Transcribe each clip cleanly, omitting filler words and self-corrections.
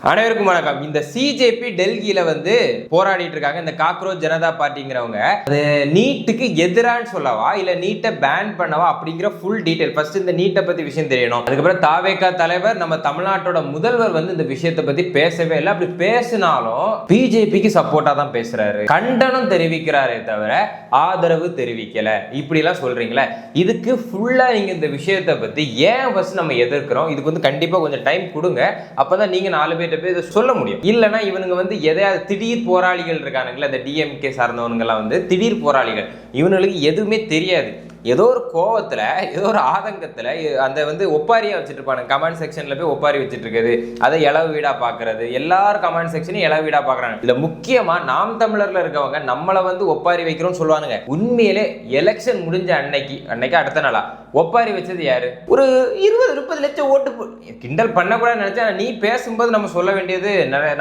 அனைவருக்கும் வணக்கம். இந்த சிஜேபி டெல்லியில போராடிட்டு இருக்காங்க. இந்த காக்ரோச் ஜனதா பார்ட்டிங்கிறவங்க அது நீட்டுக்கு எதிரான்னு சொல்லவா இல்ல நீட்டை பேன் பண்ணவா அப்படிங்கிற ஃபுல் டீடைல். ஃபர்ஸ்ட் இந்த நீட்டை பத்தி விஷயம் தெரியணும். அதுக்கப்புறம் தாவேகா தலைவர் நம்ம தமிழ்நாட்டோட முதல்வர் இந்த விஷயத்தை பத்தி பேசவே இல்லை. அப்படி பேசினாலும் பிஜேபிக்கு சப்போர்ட்டா தான் பேசுறாரு, கண்டனம் தெரிவிக்கிறாரே தவிர ஆதரவு தெரிவிக்கல. இப்படி எல்லாம் சொல்றீங்களா? இதுக்கு ஃபுல்லா நீங்க இந்த விஷயத்தை பத்தி ஏன் ஃபர்ஸ்ட் நம்ம எதிர்க்கிறோம், இதுக்கு கண்டிப்பா கொஞ்சம் டைம் கொடுங்க. அப்பதான் நீங்க 4 பேர் சொல்ல முடியும். இல்லனா இவனுங்க எதையாவது திடீர் போராளிகள் இருக்கானுங்களா, இந்த டிஎம்கே சார்ந்தவனுங்க எல்லாம் திடீர் போராளிகள். இவனுக்கு எதுவுமே தெரியாது. ஏதோ ஒரு கோவத்துல ஏதோ ஒரு ஆதங்கத்துல அந்த ஒப்பாரியா வச்சுட்டு இருப்பாங்க. கமெண்ட் செக்ஷன்ல போய் ஒப்பாரி வச்சுட்டு இருக்குது, அதை இளவு வீடா பாக்குறது. எல்லாரும் கமெண்ட் செக்ஷனையும் இளவு வீடா பாக்குறாங்க. இதுல முக்கியமா நாம் தமிழர்ல இருக்கவங்க நம்மள ஒப்பாரி வைக்கிறோம்னு சொல்லுவானுங்க. உண்மையிலே எலெக்ஷன் முடிஞ்ச அன்னைக்கு அடுத்த நாளா ஒப்பாரி வச்சது யாரு? ஒரு 20-30 லட்சம் ஓட்டு. கிண்டல் பண்ணக்கூடாதுன்னு நினைச்சா நீ பேசும்போது நம்ம சொல்ல வேண்டியது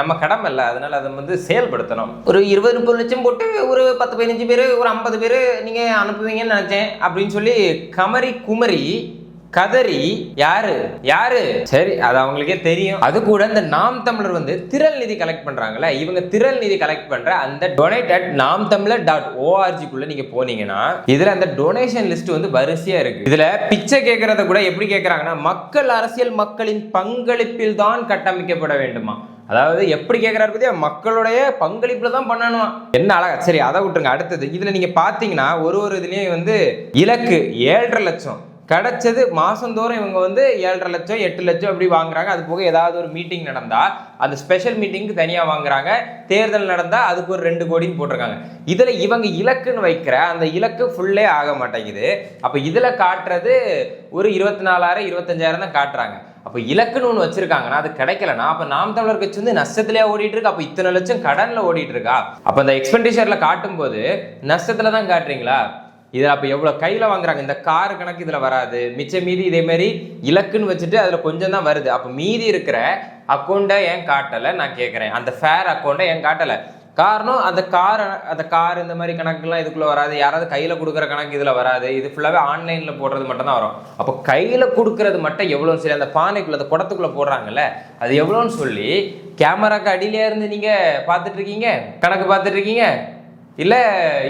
நம்ம கடமை இல்ல. அதனால அதை செயல்படுத்தணும். ஒரு 20-30 லட்சம் போட்டு ஒரு 10-15 பேர் ஒரு 50 பேர் நீங்க அனுப்புவீங்கன்னு நினைச்சேன் அப்படின்னு சொல்லி கமரி குமரி கதறி யாரு சரி, அது அவங்களுக்கே தெரியும். அது கூட இந்த நாம் தமிழர் திரள் நிதி கலெக்ட் பண்றாங்கல்ல, இவங்க திரள் நிதி கலெக்ட் பண்ற அந்த donate@namtamlar.org குள்ள நீங்க போனீங்கன்னா இதுல அந்த டொனேஷன் லிஸ்ட் வரிசையா இருக்கு. இதுல பிச்சை கேட்கறத கூட எப்படி கேட்கறாங்கன்னா, மக்கள் அரசியல் மக்களின் பங்களிப்பில் தான் கட்டமைக்கப்பட வேண்டுமா. அதாவது எப்படி கேட்கிறாரு பத்தியா, மக்களுடைய பங்களிப்புல தான் பண்ணணும். என்ன அழகா. சரி, அதை விட்டுருங்க. அடுத்தது இதுல நீங்க பாத்தீங்கன்னா ஒரு இதுலயும் இலக்கு 7.5 லட்சம் கிடைச்சது. மாசந்தோறும் இவங்க 7.5 லட்சம் 8 லட்சம் அப்படி வாங்குறாங்க. அது போக ஏதாவது ஒரு மீட்டிங் நடந்தா அந்த ஸ்பெஷல் மீட்டிங்க்கு தனியா வாங்குறாங்க. தேர்தல் நடந்தா அதுக்கு ஒரு 2 கோடின்னு போட்டிருக்காங்க. இதுல இவங்க இலக்குன்னு வைக்கிற அந்த இலக்கு ஃபுல்லே ஆக மாட்டேங்குது. அப்ப இதுல காட்டுறது ஒரு 24,000 25,000 தான் காட்டுறாங்க. அப்ப இலக்குன்னு ஒண்ணு வச்சிருக்காங்கன்னா அது கிடைக்கலன்னா அப்ப நாம் தமிழர் கட்சி நஷ்டத்திலேயே ஓடிட்டு இருக்கு. அப்ப இத்தனை லட்சம் கடன்ல ஓடிட்டு இருக்கா? அப்ப அந்த எக்ஸ்பெண்டிச்சர்ல காட்டும் போது நஷ்டத்துல தான் காட்டுறீங்களா? இதுல அப்ப எவ்வளவு கையில வாங்குறாங்க? இந்த கார் கணக்கு இதுல வராது. மிச்ச மீதி இதே மாதிரி இலக்குன்னு வச்சுட்டு அதுல கொஞ்சம் தான் வருது. அப்ப மீதி இருக்கிற அக்கௌண்ட்டை ஏன் காட்டல நான் கேட்கிறேன். அந்த ஃபேர் அக்கௌண்ட்டை ஏன் காட்டல? காரணம் அந்த கார் இந்த மாதிரி கணக்குலாம் இதுக்குள்ள வராது. யாராவது கையில கொடுக்குற கணக்கு இதுல வராது. இது ஃபுல்லாவே ஆன்லைன்ல போடுறது மட்டும் தான் வரும். அப்போ கையில கொடுக்கறது மட்டும் எவ்வளோன்னு சொல்லி அந்த பானைக்குள்ள அந்த குடத்துக்குள்ள போடுறாங்கல்ல, அது எவ்வளோன்னு சொல்லி கேமராக்கு அடியிலே இருந்து நீங்க பார்த்துட்டு இருக்கீங்க, கணக்கு பார்த்துட்டு இருக்கீங்க, இல்ல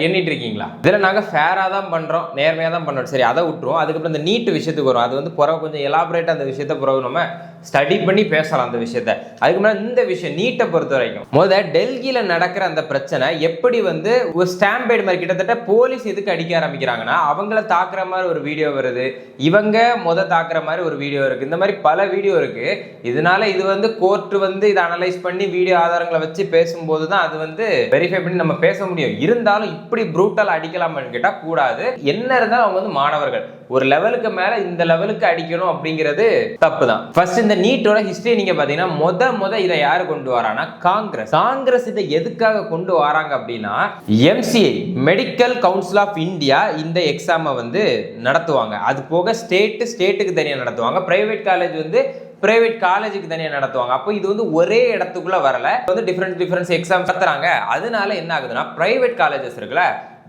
எண்ணிட்டு இருக்கீங்களா? இதுல நாங்க ஃபேரா தான் பண்றோம், நேர்மையா தான் பண்றோம். சரி, அதை விட்டுருவோம். அதுக்கப்புறம் இந்த நீட் விஷயத்துக்கு வரும். அது பிறகு கொஞ்சம் எலாபரேட்டா அந்த விஷயத்த பிறகு நம்ம ஸ்டடி பண்ணி பேசலாம் அந்த விஷயத்த. அதுக்கு முன்னாடி இந்த விஷயம் நீட்டை பொறுத்த வரைக்கும் டெல்லியில நடக்கிற அந்த பிரச்சனை எப்படி ஒரு ஸ்டாம்பேட் மாதிரி கிட்டத்தட்ட போலீஸ் எதுக்கு அடிக்க ஆரம்பிக்கிறாங்கன்னா அவங்கள தாக்குற மாதிரி ஒரு வீடியோ வருது, இவங்க தாக்குற மாதிரி ஒரு வீடியோ இருக்கு. இந்த மாதிரி பல வீடியோ இருக்கு. இதனால இது கோர்ட் இதை அனலைஸ் பண்ணி வீடியோ ஆதாரங்களை வச்சு பேசும்போது தான் அது வெரிஃபை பண்ணி நம்ம பேச முடியும். இருந்தாலும் இப்படி ப்ரூட்டல் அடிக்கலாம்னு கேட்டா கூடாது. என்ன இருந்தாலும் அவங்க மாணவர்கள் ஒரு லெவலுக்கு மேல இந்த லெவலுக்கு அடிக்கணும் அப்படிங்கிறது தப்பு தான். ஃபர்ஸ்ட் இந்த நீட்டோட ஹிஸ்டரி நீங்க பாத்தீங்கன்னா இதை யாரு கொண்டு வரானா காங்கிரஸ் இதை எதுக்காக கொண்டு வராங்க அப்படின்னா, MCI medical council of India இந்த எக்ஸாமை நடத்துவாங்க. அது போக ஸ்டேட்டுக்கு தனியா நடத்துவாங்க. பிரைவேட் காலேஜுக்கு தனியா நடத்துவாங்க. அப்போ இது ஒரே இடத்துக்குள்ள வரல, டிஃபரன்ஸ் எக்ஸாம் நடத்துறாங்க. அதனால என்ன ஆகுதுன்னா பிரைவேட் காலேஜஸ் இருக்குல்ல,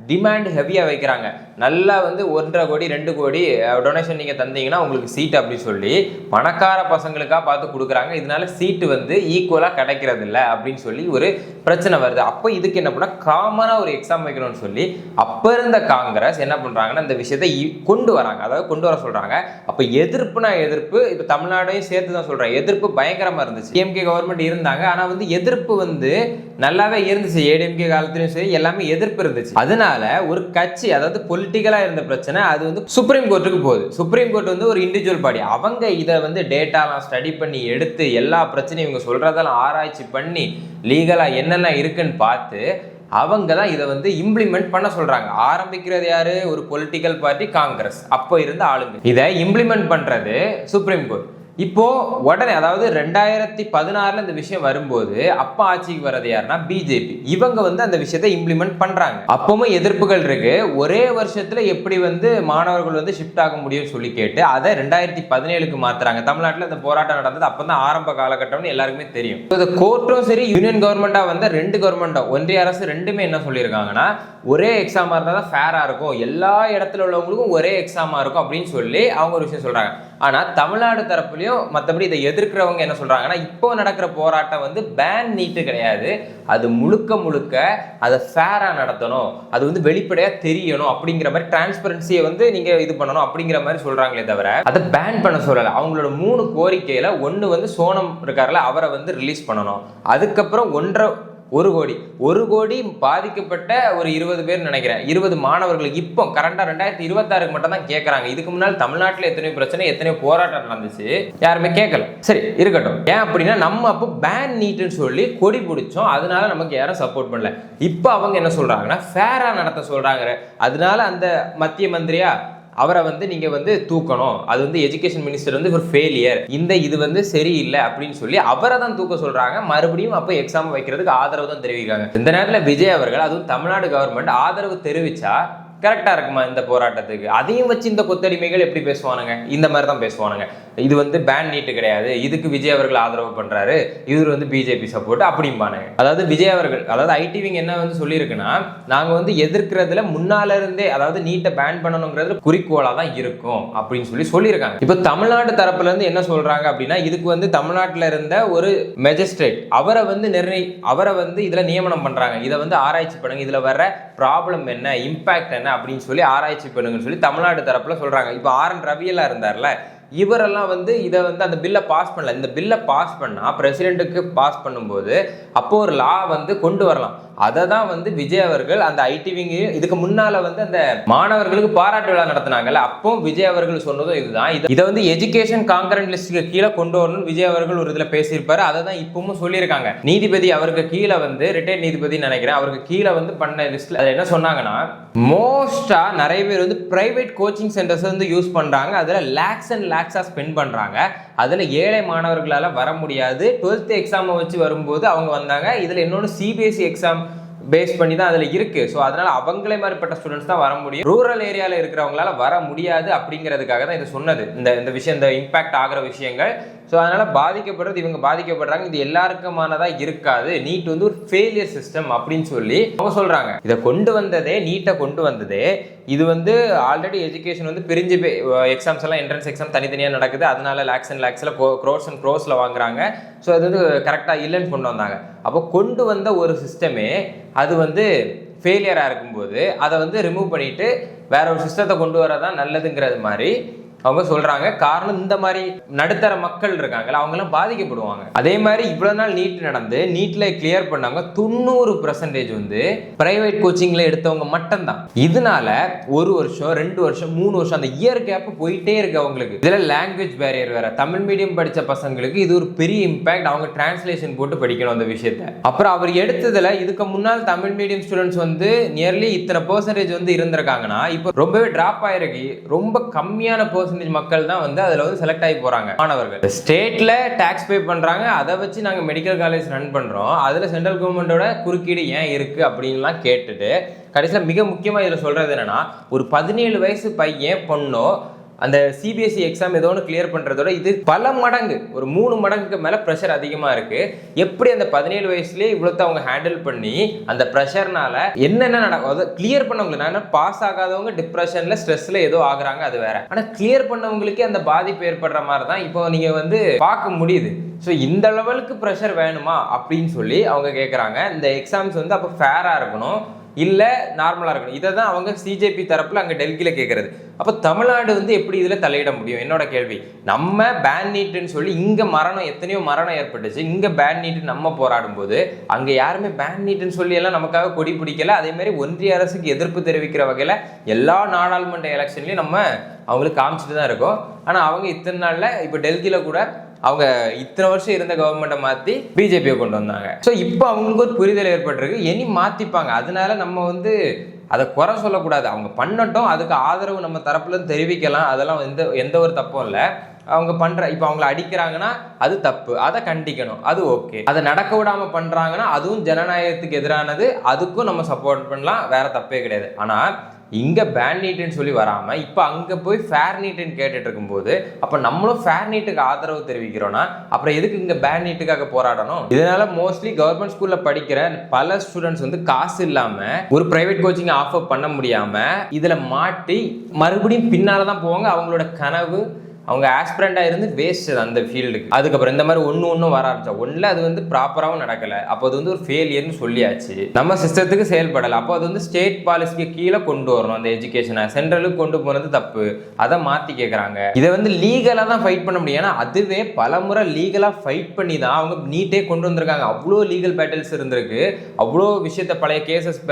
டிமாண்ட் ஹெவியா வைக்கிறாங்க. நல்லா 1.5 கோடி 2 கோடி டொனேஷன் நீங்க தந்தீங்கன்னா உங்களுக்கு சீட் அப்படி சொல்லி பணக்கார பசங்களுக்கா பார்த்து கொடுக்குறாங்க. இதனால சீட்டு ஈக்குவலா கிடைக்கிறது இல்லை அப்படின்னு சொல்லி ஒரு பிரச்சனை வருது. அப்போ இதுக்கு என்ன பண்ணா காமனா ஒரு எக்ஸாம் வைக்கணும்னு சொல்லி அப்ப இருந்த காங்கிரஸ் என்ன பண்றாங்கன்னா இந்த விஷயத்தை கொண்டு வராங்க, அதாவது கொண்டு வர சொல்றாங்க. அப்ப எதிர்ப்புனா எதிர்ப்பு, இப்ப தமிழ்நாடையும் சேர்த்து தான் சொல்றேன், எதிர்ப்பு பயங்கரமா இருந்துச்சு. டிஎம்கே கவர்மெண்ட் இருந்தாங்க, ஆனா எதிர்ப்பு நல்லாவே இருந்துச்சு. ஏடிஎம்கே காலத்திலும் சரி எல்லாமே எதிர்ப்பு இருந்துச்சு. அதனால ஒரு கட்சி, அதாவது பொலிட்டிக்கலா இருந்த பிரச்சனை அது சுப்ரீம் கோர்ட்டுக்கு போகுது. சுப்ரீம் கோர்ட் ஒரு இண்டிவிஜுவல் பாடி. அவங்க இதை டேட்டாலாம் ஸ்டடி பண்ணி எடுத்து எல்லா பிரச்சனையும் இவங்க சொல்றதெல்லாம் ஆராய்ச்சி பண்ணி லீகலா என்னெல்லாம் இருக்குன்னு பார்த்து அவங்க தான் இதை இம்ப்ளிமெண்ட் பண்ண சொல்றாங்க. ஆரம்பிக்கிறது யாரு? ஒரு பொலிட்டிக்கல் பார்ட்டி காங்கிரஸ். அப்போ இருந்த ஆளுங்க இதை இம்ப்ளிமெண்ட் பண்றது சுப்ரீம் கோர்ட். இப்போ உடனே, அதாவது 2016 இந்த விஷயம் வரும்போது அப்ப ஆட்சிக்கு வர்றது யாருன்னா பிஜேபி. இவங்க அந்த விஷயத்தை இம்ப்ளிமெண்ட் பண்றாங்க. அப்பவும் எதிர்ப்புகள் இருக்கு. ஒரே வருஷத்துல எப்படி மாணவர்கள் ஷிஃப்ட் ஆக முடியும்னு சொல்லி கேட்டு அதை 2017க்கு மாத்துறாங்க. தமிழ்நாட்டில் இந்த போராட்டம் நடந்தது அப்பதான் ஆரம்ப காலகட்டம்னு எல்லாருக்குமே தெரியும். இந்த கோர்ட்டும் சரி யூனியன் கவர்மெண்டா ரெண்டு கவர்மெண்ட்டும் ஒன்றிய அரசு ரெண்டுமே என்ன சொல்லியிருக்காங்கன்னா, ஒரே எக்ஸாமா இருந்தா தான் ஃபேரா இருக்கும், எல்லா இடத்துல உள்ளவங்களுக்கும் ஒரே எக்ஸாமா இருக்கும் அப்படின்னு சொல்லி அவங்க ஒரு விஷயம் சொல்றாங்க. ஆனா தமிழ்நாடு தரப்புலையும் மற்றபடி இதை எதிர்க்கிறவங்க என்ன சொல்றாங்கன்னா, இப்போ நடக்கிற போராட்டம் வந்து பேன் நீட்டு கிடையாது, அது முழுக்க முழுக்க அதை ஃபேரா நடத்தணும், அது வந்து வெளிப்படையா தெரியணும் அப்படிங்கிற மாதிரி டிரான்ஸ்பரன்சியை வந்து நீங்க இது பண்ணணும் அப்படிங்கிற மாதிரி சொல்றாங்களே தவிர அதை பேன் பண்ண சொல்லல. அவங்களோட 3 கோரிக்கையில ஒன்னு வந்து சோனம் இருக்காருல அவரை வந்து ரிலீஸ் பண்ணணும், அதுக்கப்புறம் 1 கோடி பாதிக்கப்பட்ட ஒரு 20 பேர் நினைக்கிறேன், 20 மாணவர்களுக்கு இப்போ கரண்டா 2026 மட்டும் தான் கேட்கறாங்க. இதுக்கு முன்னால் தமிழ்நாட்டில் எத்தனையோ பிரச்சனை எத்தனையோ போராட்டம் நடந்துச்சு, யாருமே கேட்கல. சரி இருக்கட்டும். ஏன் அப்படின்னா நம்ம அப்போ பேன் நீட்டுன்னு சொல்லி கொடி பிடிச்சோம், அதனால நமக்கு யாரும் சப்போர்ட் பண்ணல. இப்போ அவங்க என்ன சொல்றாங்கன்னா ஃபேரா நடத்த சொல்றாங்க. அதனால அந்த மத்திய மந்திரியா அவரை வந்து நீங்க வந்து தூக்கணும், அது வந்து எஜுகேஷன் மினிஸ்டர் வந்து ஒரு ஃபெயிலியர், இது வந்து சரியில்லை அப்படின்னு சொல்லி அவரை தான் தூக்க சொல்றாங்க. மறுபடியும் அப்போ எக்ஸாம் வைக்கிறதுக்கு ஆதரவு தான் தெரிவிக்கிறாங்க. இந்த நேரத்தில் விஜய் அவர்கள், அதுவும் தமிழ்நாடு கவர்மெண்ட் ஆதரவு தெரிவிச்சா கரெக்டா இருக்குமா இந்த போராட்டத்துக்கு? அதையும் வச்சு இந்த கொத்தடிமைகள் எப்படி பேசுவானுங்க? இந்த மாதிரி தான் பேசுவானுங்க. இது வந்து பேன் நீட்டு கிடையாது, இதுக்கு விஜய் அவர்கள் ஆதரவு பண்றாரு, இவர் வந்து பிஜேபி சப்போர்ட் அப்படிம்பானுங்க. அதாவது விஜய் அவர்கள், அதாவது ஐடிவிங் என்ன வந்து சொல்லியிருக்குன்னா, நாங்க வந்து எதிர்க்கிறதுல முன்னால இருந்தே, அதாவது நீட்டை பேன் பண்ணணுங்கிறது குறிக்கோளா தான் இருக்கும் அப்படின்னு சொல்லியிருக்காங்க. இப்போ தமிழ்நாடு தரப்புல இருந்து என்ன சொல்றாங்க அப்படின்னா, இதுக்கு வந்து தமிழ்நாட்டில் இருந்த ஒரு மெஜிஸ்ட்ரேட் அவரை வந்து இதுல நியமனம் பண்றாங்க, இதை வந்து ஆராய்ச்சி பண்ணுங்க, இதுல வர ப்ராப்ளம் என்ன, இம்பாக்ட் என்ன அப்படின்னு சொல்லி ஆராய்ச்சி பண்ணுங்கன்னு சொல்லி தமிழ்நாடு தரப்புல சொல்றாங்க. இப்போ RN ரவி எல்லாம் இருந்தார்ல, இவரெல்லாம் வந்து இதை வந்து அந்த பில்லை பாஸ் பண்ணல. இந்த பில்லை பாஸ் பண்ணா பிரசிடென்ட்டுக்கு பாஸ் பண்ணும்போது அப்போ ஒரு லா வந்து கொண்டு வரலாம். அதை தான் வந்து விஜய் அவர்கள் அந்த ஐடிவிங் இதுக்கு முன்னால வந்து அந்த மாணவர்களுக்கு பாராட்டு விழா நடத்தினாங்கல்ல, அப்போ விஜய் அவர்கள் சொன்னதும் இதுதான். இதை வந்து எஜுகேஷன் கான்கரண்ட் லிஸ்ட்டுக்கு கீழே கொண்டு வரணும்னு விஜய் அவர்கள் ஒரு இதில் பேசியிருப்பாரு. அதை தான் இப்பவும் சொல்லியிருக்காங்க. நீதிபதி அவருக்கு கீழே வந்து ரிட்டையர்ட் நீதிபதி நினைக்கிறேன், அவருக்கு கீழே வந்து பண்ண லிஸ்ட்ல என்ன சொன்னாங்கன்னா, மோஸ்டா நிறைய பேர் வந்து பிரைவேட் கோச்சிங் சென்டர்ஸ் வந்து யூஸ் பண்றாங்க, அதுல லேக்ஸ் அண்ட் லேக்ஸா ஸ்பெண்ட் பண்றாங்க, அதுல ஏழை மாணவர்களால வர முடியாது. 12th எக்ஸாம் வச்சு வரும்போது அவங்க வந்தாங்க. இதுல இன்னொன்று சிபிஎஸ்சி எக்ஸாம் பேஸ் பண்ணி தான் அதில் இருக்கு. ஸோ அதனால அவங்களே மாதிரிப்பட்ட ஸ்டூடெண்ட்ஸ் தான் வர முடியும், ரூரல் ஏரியாவில் இருக்கிறவங்களால வர முடியாது அப்படிங்கிறதுக்காக தான் இது சொன்னது. இந்த விஷயம், இந்த இம்பாக்ட் ஆகிற விஷயங்கள். ஸோ அதனால பாதிக்கப்படுறது இவங்க பாதிக்கப்படுறாங்க, இது எல்லாருக்குமானதா இருக்காது, நீட் வந்து ஒரு ஃபெயிலியர் சிஸ்டம் அப்படின்னு சொல்லி அவங்க சொல்றாங்க. இதை கொண்டு வந்ததே, நீட்டை கொண்டு வந்ததே, இது வந்து ஆல்ரெடி எஜுகேஷன் வந்து பிரிஞ்சு எக்ஸாம்ஸ் எல்லாம் என்ட்ரன்ஸ் எக்ஸாம் தனித்தனியாக நடக்குது, அதனால லேக்ஸ் அண்ட் லேக்ஸில் க்ரோர்ஸ் அண்ட் க்ரோர்ஸில் வாங்குறாங்க. ஸோ அது வந்து கரெக்டாக இல்லைன்னு கொண்டு வந்தாங்க. அப்போ கொண்டு வந்த ஒரு சிஸ்டமே அது வந்து ஃபெயிலியராக இருக்கும்போது அதை வந்து ரிமூவ் பண்ணிட்டு வேற ஒரு சிஸ்டத்தை கொண்டு வரதான் நல்லதுங்கிறது மாதிரி அவங்க சொல்றாங்க. காரணம், இந்த மாதிரி நடுத்தர மக்கள் இருக்காங்கல்ல, அவங்க எல்லாம் பாதிக்கப்படுவாங்க. அதே மாதிரி இவ்வளவு நாள் நீட் நடந்து நீட்ல கிளியர் பண்ணாங்க 90% வந்து பிரைவேட் கோச்சிங்ல எடுத்தவங்க மட்டும்தான். இதனால 1 வருஷம் 2 வருஷம் 3 வருஷம் அந்த இயர் கேப் போயிட்டே இருக்கு அவங்களுக்கு. இதுல லாங்குவேஜ் பேரியர் வேற, தமிழ் மீடியம் படிச்ச பசங்களுக்கு இது ஒரு பெரிய இம்பாக்ட், அவங்க டிரான்ஸ்லேஷன் போட்டு படிக்கணும் அந்த விஷயத்த. அப்புறம் அவர் எடுத்ததுல இதுக்கு முன்னால் தமிழ் மீடியம் ஸ்டூடெண்ட்ஸ் வந்து நியர்லி இத்தனை % வந்து இருந்திருக்காங்கன்னா, இப்போ ரொம்பவே டிராப் ஆயிருக்கு. ரொம்ப கம்மியான மக்கள் தான் வந்து அதுல வந்து செலக்ட் ஆகி போறாங்க மாணவர்கள். ஸ்டேட்ல டாக்ஸ் பே பண்றாங்க, அதை வச்சு நாங்க மெடிக்கல் காலேஜ் ரன் பண்றோம், அதுல சென்ட்ரல் கவர்மெண்டோட குறுக்கீடு ஏன் இருக்கு அப்படின்லாம் கேட்டுட்டு கடைசியில் மிக முக்கியமா இதுல சொல்றது என்னன்னா, ஒரு 17 வயசு பையன் பொண்ணோ அந்த சிபிஎஸ்சி எக்ஸாம் ஏதோ ஒன்று கிளியர் பண்ணுறதோட இது பல மடங்கு, ஒரு 3 மடங்குக்கு மேலே ப்ரெஷர் அதிகமாக இருக்குது. எப்படி அந்த 17 வயசுலேயே இவ்வளோத்த அவங்க ஹேண்டில் பண்ணி அந்த ப்ரெஷர்னால என்னென்ன நடக்கும், அதை கிளியர் பண்ணவங்களுக்கு, நான் பாஸ் ஆகாதவங்க டிப்ரெஷனில் ஸ்ட்ரெஸ்ஸில் ஏதோ ஆகுறாங்க, அது வேற. ஆனால் கிளியர் பண்ணவங்களுக்கே அந்த பாதிப்பு ஏற்படுற மாதிரி தான் இப்போ நீங்கள் வந்து பார்க்க முடியுது. ஸோ இந்த லெவலுக்கு ப்ரெஷர் வேணுமா அப்படின்னு சொல்லி அவங்க கேட்குறாங்க. இந்த எக்ஸாம்ஸ் வந்து அப்போ ஃபேராக இருக்கணும், இல்லை நார்மலாக இருக்கணும். இதை தான் அவங்க சிஜேபி தரப்பில் அங்கே டெல்லியில் கேட்குறது. அப்போ தமிழ்நாடு வந்து எப்படி இதில் தலையிட முடியும்? என்னோட கேள்வி. நம்ம பேன் நீட்டுன்னு சொல்லி இங்கே எத்தனையோ மரணம் ஏற்பட்டுச்சு, இங்கே பேன் நீட்டு நம்ம போராடும் போது அங்கே யாருமே பேன் நீட்டுன்னு சொல்லி எல்லாம் நமக்காக கொடி பிடிக்கல. அதே மாதிரி ஒன்றிய அரசுக்கு எதிர்ப்பு தெரிவிக்கிற வகையில் எல்லா நாடாளுமன்ற எலெக்ஷன்லையும் நம்ம அவங்களுக்கு காமிச்சிட்டு தான் இருக்கோம். ஆனால் அவங்க இத்தனை நாளில் இப்போ டெல்லியில் கூட அவங்க இத்தனை வருஷம் இருந்த கவர்மெண்ட்டை மாற்றி பிஜேபியை கொண்டு வந்தாங்க. ஸோ இப்போ அவங்களுக்கு ஒரு புரிதல் ஏற்பட்டிருக்கு, இனி மாற்றிப்பாங்க. அதனால நம்ம வந்து அதை குறை சொல்லக்கூடாது, அவங்க பண்ணட்டும், அதுக்கு ஆதரவு நம்ம தரப்புல தெரிவிக்கலாம், அதெல்லாம் எந்த ஒரு தப்பும் இல்லை. அவங்க இப்போ அவங்கள அடிக்கிறாங்கன்னா அது தப்பு, அதை கண்டிக்கணும், அது ஓகே. அதை நடக்க விடாமல் பண்ணுறாங்கன்னா அதுவும் ஜனநாயகத்துக்கு எதிரானது, அதுக்கும் நம்ம சப்போர்ட் பண்ணலாம், வேற தப்பே கிடையாது. ஆனால் இங்கே பேன் நீட்டுன்னு சொல்லி வராமல் இப்போ அங்கே போய் ஃபேர் நீட்டுன்னு கேட்டுட்டு இருக்கும்போது அப்போ நம்மளும் ஃபேர் நீட்டுக்கு ஆதரவு தெரிவிக்கிறோன்னா அப்புறம் எதுக்கு இங்கே பேன் நீட்டுக்காக போராடணும்? இதனால மோஸ்ட்லி கவர்மெண்ட் ஸ்கூலில் படிக்கிற பல ஸ்டூடெண்ட்ஸ் வந்து காசு இல்லாமல் ஒரு பிரைவேட் கோச்சிங் ஆஃபர் பண்ண முடியாமல் இதில் மாட்டி மறுபடியும் பின்னால் தான் போவாங்க. அவங்களோட கனவு, அவங்க ஆஸ்பிரண்டாக இருந்து வேஸ்ட் அந்த ஃபீல்டுக்கு. அதுக்கப்புறம் இந்த மாதிரி ஒன்றும் வர ஆரம்பிச்சா ஒன்றில் அது வந்து ப்ராப்பராகவும் நடக்கலை, அப்போ அது வந்து ஒரு ஃபெயிலியர்னு சொல்லியாச்சு. நம்ம சிஸ்டத்துக்கு செயல்படலை, அப்போ அது வந்து ஸ்டேட் பாலிசிக்கு கீழே கொண்டு வரணும். அந்த எஜுகேஷனை சென்ட்ரலுக்கு கொண்டு போனது தப்பு, அதை மாற்றி கேட்குறாங்க. இதை வந்து லீகலாக தான் ஃபைட் பண்ண முடியும். ஏன்னா அதுவே பல முறை லீகலாக ஃபைட் பண்ணி தான் அவங்க நீட்டே கொண்டு வந்திருக்காங்க. அவ்வளோ லீகல் பேட்டில்ஸ் இருந்திருக்கு, அவ்வளோ விஷயத்த பழைய கேசஸ்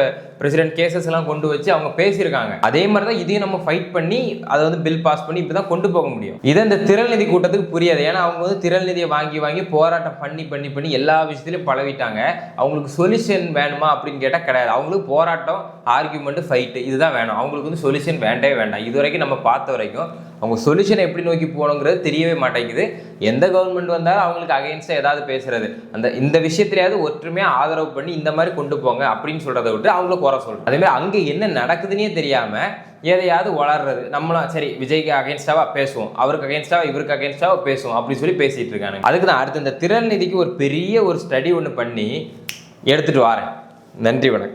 பிரசிடென்ட் கேசஸ் எல்லாம் கொண்டு வச்சு அவங்க பேசியிருக்காங்க. அதே மாதிரி தான் இதையும் நம்ம ஃபைட் பண்ணி அதை வந்து பில் பாஸ் பண்ணி இப்படி தான் கொண்டு போக முடியும். இதை இந்த திரள் நிதி கூட்டத்துக்கு புரியாது. ஏன்னா அவங்க வந்து திரள் நிதியை வாங்கி போராட்டம் பண்ணி எல்லா விஷயத்திலையும் பழவிட்டாங்க. அவங்களுக்கு சொல்யூஷன் வேணுமா அப்படின்னு கேட்டால் கிடையாது. அவங்களுக்கு போராட்டம், ஆர்கியூமெண்ட், ஃபைட்டு இதுதான் வேணும். அவங்களுக்கு வந்து சொல்யூஷன் வேண்டவே வேண்டாம். இது வரைக்கும் நம்ம பார்த்த வரைக்கும் அவங்க சொல்யூஷனை எப்படி நோக்கி போகணுங்கிறது தெரியவே மாட்டேங்குது. எந்த கவர்மெண்ட் வந்தாலும் அவங்களுக்கு அகைன்ஸ்டாக ஏதாவது பேசுறது, இந்த விஷயத்திலேயாவது ஒற்றுமையாக ஆதரவு பண்ணி இந்த மாதிரி கொண்டு போங்க அப்படின்னு சொல்றதை விட்டு அவங்கள குறை சொல்றோம். அதே மாதிரி அங்கே என்ன நடக்குதுன்னே தெரியாம எதையாவது வளர்றது. நம்மளும் சரி விஜய்க்கு அகைன்ஸ்டாவா பேசுவோம், அவருக்கு அகைன்ஸ்டாவா இவருக்கு அகைன்ஸ்டாவா பேசுவோம் அப்படின்னு சொல்லி பேசிட்டு இருக்காங்க. அதுக்கு தான் அடுத்து இந்த திரள் நிதிக்கு ஒரு பெரிய ஸ்டடி ஒன்று பண்ணி எடுத்துட்டு வரேன். நன்றி, வணக்கம்.